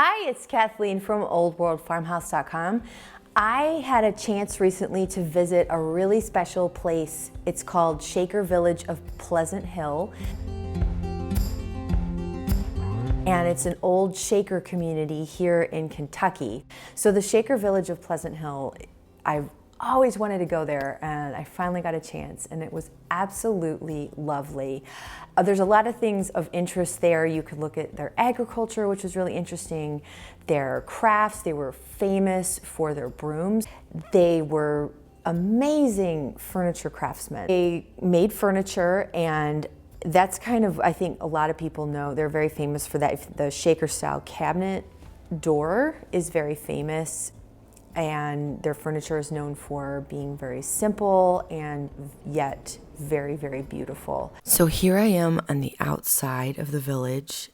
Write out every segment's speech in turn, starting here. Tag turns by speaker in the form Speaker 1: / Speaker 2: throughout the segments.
Speaker 1: Hi, it's Kathleen from oldworldfarmhouse.com. I had a chance recently to visit a really special place. It's called Shaker Village of Pleasant Hill. And it's an old Shaker community here in Kentucky. So the Shaker Village of Pleasant Hill, I've always wanted to go there, and I finally got a chance, and it was absolutely lovely. There's a lot of things of interest there. You could look at their agriculture, which was really interesting, their crafts. They were famous for their brooms. They were amazing furniture craftsmen. They made furniture, and that's kind of, I think a lot of people know, they're very famous for that. The Shaker style cabinet door is very famous, and their furniture is known for being very simple and yet very, very beautiful. So here I am on the outside of the village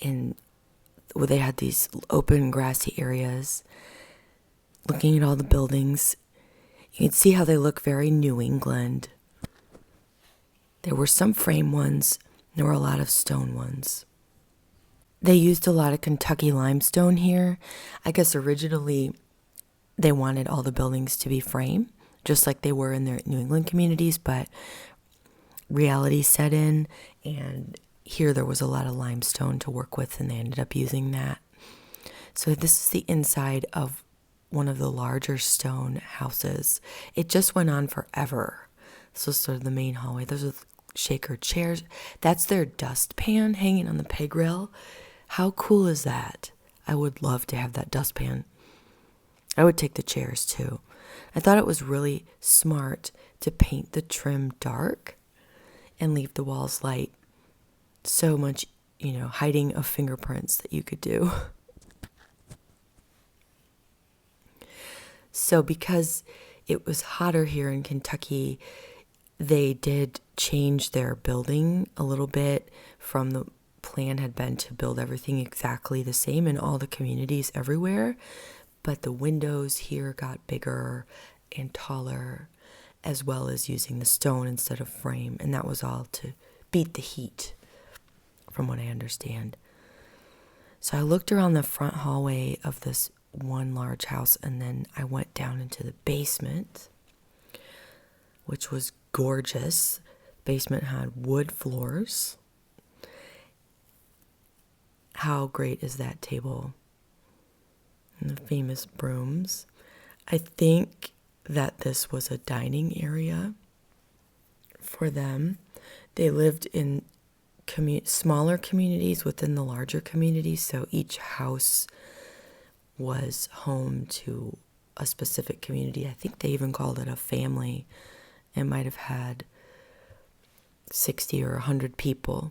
Speaker 1: where they had these open grassy areas, looking at all the buildings. You can see how they look very New England. There were some frame ones, there were a lot of stone ones. They used a lot of Kentucky limestone here. I guess originally they wanted all the buildings to be frame, just like they were in their New England communities, but reality set in, and here there was a lot of limestone to work with, and they ended up using that. So this is the inside of one of the larger stone houses. It just went on forever. This was sort of the main hallway. Those are Shaker chairs. That's their dustpan hanging on the peg rail. How cool is that? I would love to have that dustpan. I would take the chairs too. I thought it was really smart to paint the trim dark and leave the walls light. So much, hiding of fingerprints that you could do. So because it was hotter here in Kentucky, they did change their building a little bit. From the plan had been to build everything exactly the same in all the communities everywhere. But the windows here got bigger and taller, as well as using the stone instead of frame. And that was all to beat the heat, from what I understand. So I looked around the front hallway of this one large house, and then I went down into the basement, which was gorgeous. Basement had wood floors. How great is that table? And the famous brooms. I think that this was a dining area for them. They lived in smaller communities within the larger communities, so each house was home to a specific community. I think they even called it a family. It might have had 60 or 100 people.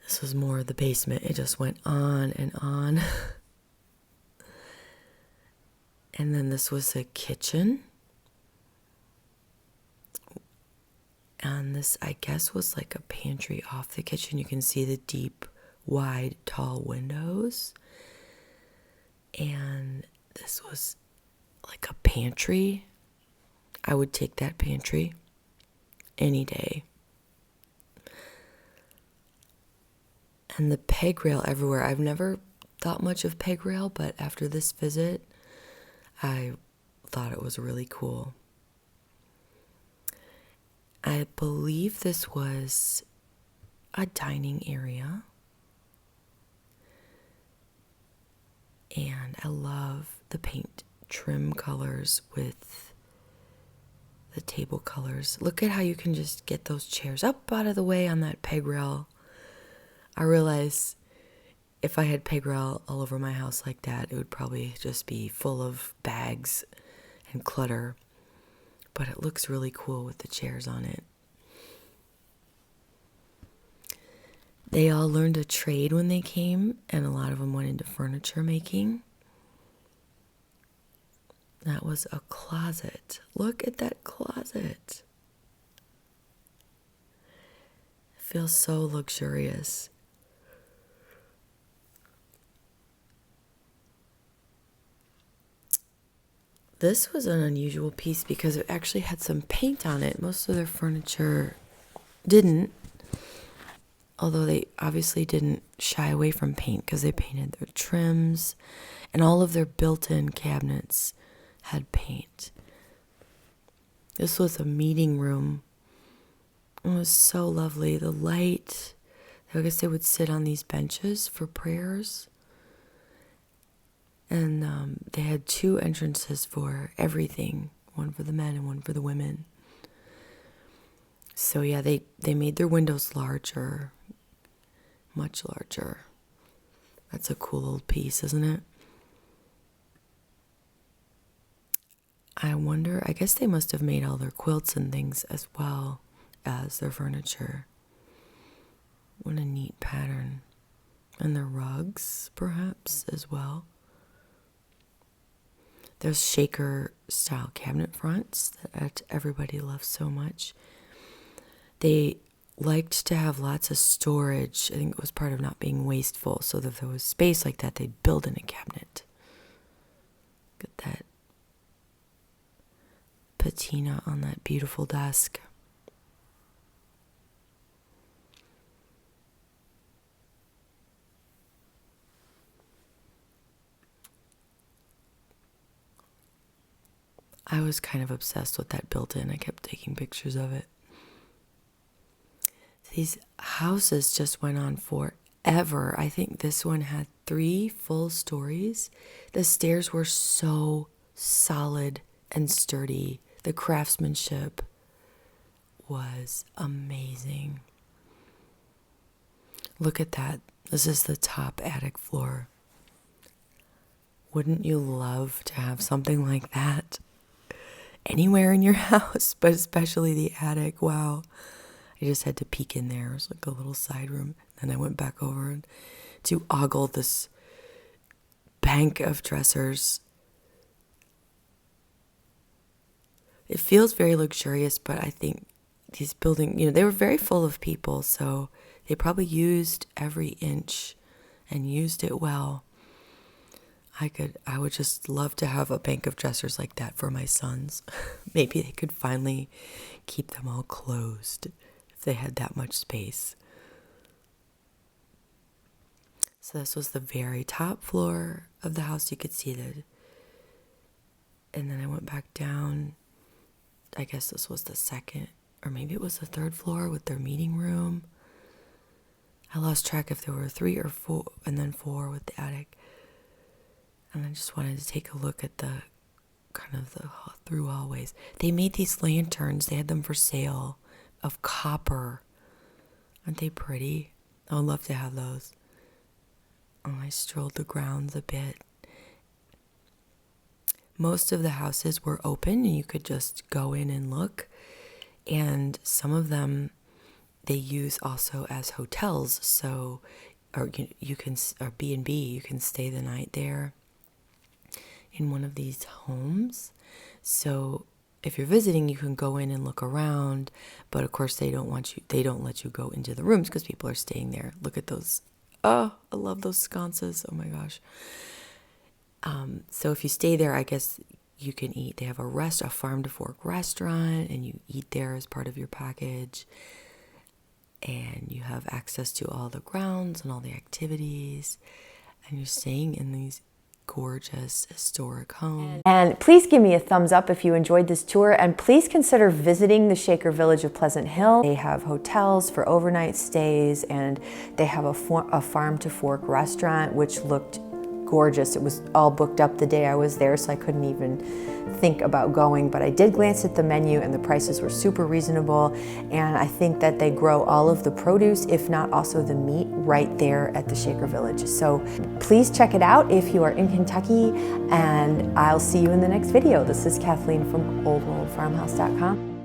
Speaker 1: This was more of the basement. It just went on and on. And then this was a kitchen. And this, I guess, was like a pantry off the kitchen. You can see the deep, wide, tall windows. And this was like a pantry. I would take that pantry any day. And the peg rail everywhere. I've never thought much of peg rail, but after this visit, I thought it was really cool. I believe this was a dining area. And I love the paint trim colors with the table colors. Look at how you can just get those chairs up out of the way on that peg rail. I realize if I had peg rail all over my house like that, it would probably just be full of bags and clutter. But it looks really cool with the chairs on it. They all learned a trade when they came, and a lot of them went into furniture making. That was a closet. Look at that closet. It feels so luxurious. This was an unusual piece because it actually had some paint on it. Most of their furniture didn't.
Speaker 2: although they obviously didn't shy away from paint because they painted their trims, and all of their built-in cabinets had paint. This was a meeting room. It was so lovely. The light, I guess they would sit on these benches for prayers. And they had 2 entrances for everything, one for the men and one for the women. So yeah, they made their windows larger, much larger. That's a cool little piece, isn't it? I wonder, I guess they must have made all their quilts and things as well as their furniture. What a neat pattern. And their rugs, perhaps, as well. There's shaker style cabinet fronts that everybody loves so much. They liked to have lots of storage. I think it was part of not being wasteful. So that if there was space like that, they'd build in a cabinet. Look at that patina on that beautiful desk. I was kind of obsessed with that built-in. I kept taking pictures of it. These houses just went on forever. I think this one had 3 full stories. The stairs were so solid and sturdy. The craftsmanship was amazing. Look at that. This is the top attic floor. Wouldn't you love to have something like that anywhere in your house, but especially the attic? Wow. I just had to peek in there. It was like a little side room. Then I went back over to ogle this bank of dressers. It feels very luxurious, but I think these buildings, they were very full of people, so they probably used every inch and used it well. I would just love to have a bank of dressers like that for my sons. Maybe they could finally keep them all closed if they had that much space. So this was the very top floor of the house. You could see that. And then I went back down. I guess this was the second, or maybe it was the 3rd floor with their meeting room. I lost track if there were 3 or 4, and then 4 with the attic. And I just wanted to take a look at the kind of the through hallways. They made these lanterns. They had them for sale of copper. Aren't they pretty? I would love to have those. I strolled the grounds a bit. Most of the houses were open and you could just go in and look. And some of them they use also as hotels. So, or you can, or B&B, you can stay the night there in one of these homes. So if you're visiting, you can go in and look around, but of course they don't let you go into the rooms because people are staying there. Look at those. Oh, I love those sconces. Oh my gosh. So if you stay there, I guess you can eat. They have a farm to fork restaurant, and you eat there as part of your package. And you have access to all the grounds and all the activities. And you're staying in these gorgeous historic homes.
Speaker 1: And please give me a thumbs up if you enjoyed this tour, and please consider visiting the Shaker Village of Pleasant Hill. They have hotels for overnight stays, and they have a farm to fork restaurant which looked gorgeous. It was all booked up the day I was there, so I couldn't even think about going, but I did glance at the menu and the prices were super reasonable, and I think that they grow all of the produce, if not also the meat, right there at the Shaker Village. So please check it out if you are in Kentucky, and I'll see you in the next video. This is Kathleen from oldworldfarmhouse.com.